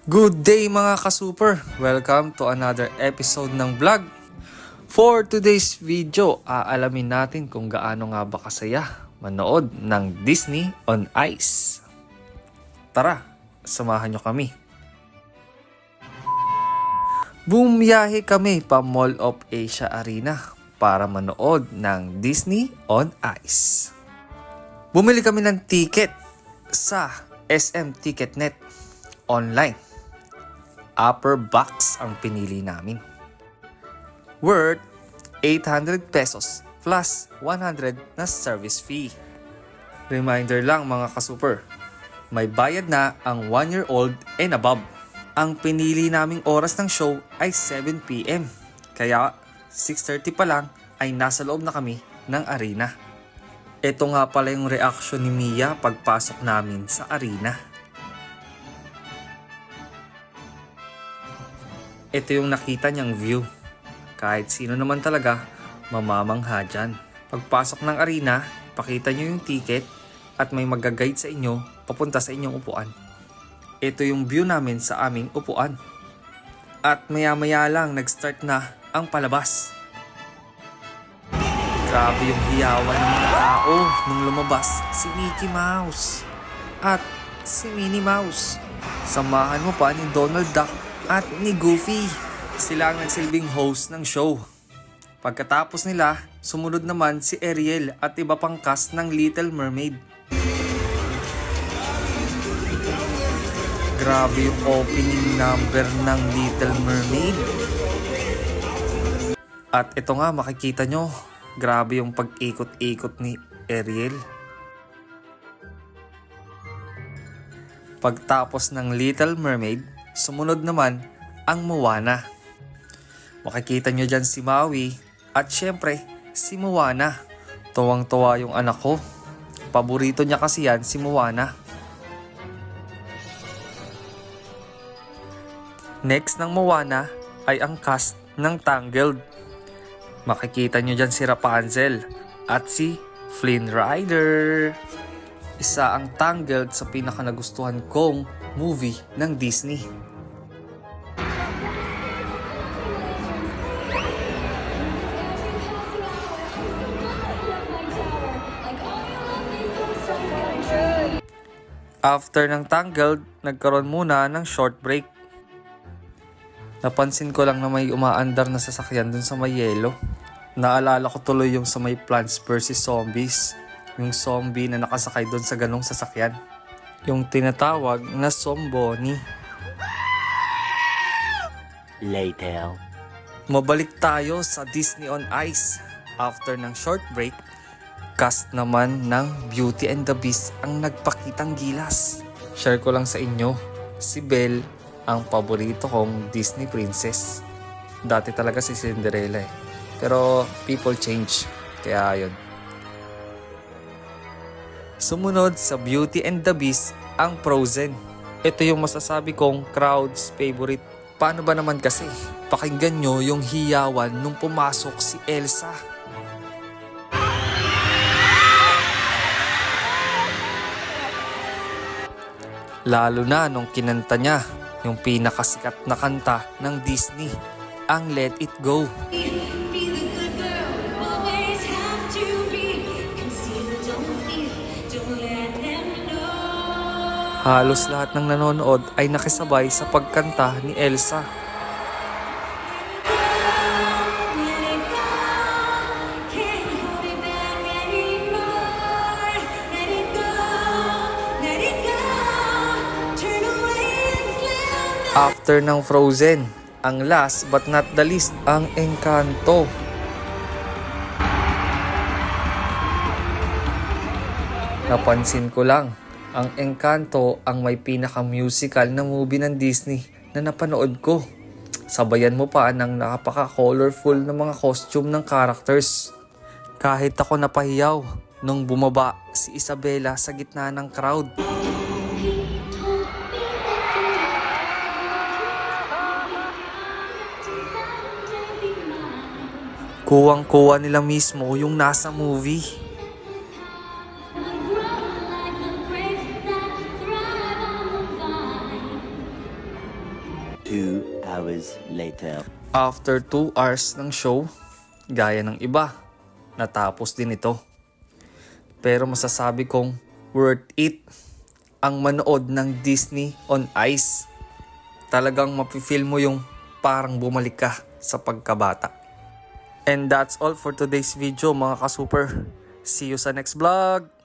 Good day mga ka-super! Welcome to another episode ng vlog. For today's video, aalamin natin kung gaano nga ba kasaya manood ng Disney on Ice. Tara, samahan nyo kami. Bumiyahe kami pa Mall of Asia Arena para manood ng Disney on Ice. Bumili kami ng ticket sa SM Ticketnet online. Upper box ang pinili namin. Worth 800 pesos plus 100 na service fee. Reminder lang mga ka-super, may bayad na ang 1-year-old and above. Ang pinili naming oras ng show ay 7 PM. Kaya 6:30 pa lang ay nasa loob na kami ng arena. Ito nga pala yung reaction ni Mia pagpasok namin sa arena. Ito yung nakita niyang view. Kahit sino naman talaga, mamamangha dyan. Pagpasok ng arena, pakita niyo yung ticket at may mag-guide sa inyo papunta sa inyong upuan. Ito yung view namin sa aming upuan. At maya-maya lang nag-start na ang palabas. Grabe yung hiyawan ng mga tao nung lumabas si Mickey Mouse at si Minnie Mouse. Samahan mo pa ni Donald Duck at ni Goofy. Sila ang nagsilbing host ng show. Pagkatapos nila, sumunod naman si Ariel at iba pang cast ng Little Mermaid. Grabe yung opening number ng Little Mermaid. At ito nga, makikita nyo, grabe yung pag-ikot-ikot ni Ariel. Pagtapos ng Little Mermaid, sumunod naman ang Moana. Makikita nyo dyan si Maui at syempre si Moana. Tuwang-tuwa yung anak ko. Paborito niya kasi yan si Moana. Next ng Moana ay ang cast ng Tangled. Makikita nyo dyan si Rapunzel at si Flynn Rider. Isa ang Tangled sa pinakanagustuhan kong movie ng Disney. After ng Tangled, nagkaroon muna ng short break. Napansin ko lang na may umaandar na sasakyan dun sa may yelo. Naalala ko tuloy yung sa may Plants vs. Zombies. Yung zombie na nakasakay dun sa ganong sasakyan. Yung tinatawag na Zomboni. Later. Mabalik tayo sa Disney on Ice. After ng short break, cast naman ng Beauty and the Beast ang nagpakitang gilas. Share ko lang sa inyo, si Belle ang paborito kong Disney princess. Dati talaga si Cinderella eh. Pero people change, kaya yun. Sumunod sa Beauty and the Beast ang Frozen. Ito yung masasabi kong crowd's favorite. Paano ba naman kasi? Pakinggan nyo yung hiyawan nung pumasok si Elsa. Lalo na nung kinanta niya yung pinakasikat na kanta ng Disney, ang Let It Go. Halos lahat ng nanonood ay nakisabay sa pagkanta ni Elsa. After ng Frozen, ang last but not the least, ang Encanto. Napansin ko lang, ang Encanto ang may pinaka-musical na movie ng Disney na napanood ko. Sabayan mo pa ng napaka-colorful na mga costume ng characters. Kahit ako napahiyaw nung bumaba si Isabela sa gitna ng crowd. Kuwang-kuwa nila mismo yung nasa movie. 2 hours later. After 2 hours ng show, gaya ng iba, natapos din ito. Pero masasabi kong worth it ang manood ng Disney on Ice. Talagang mapifeel mo yung parang bumalik ka sa pagkabata. And that's all for today's video mga ka-super. See you sa next vlog!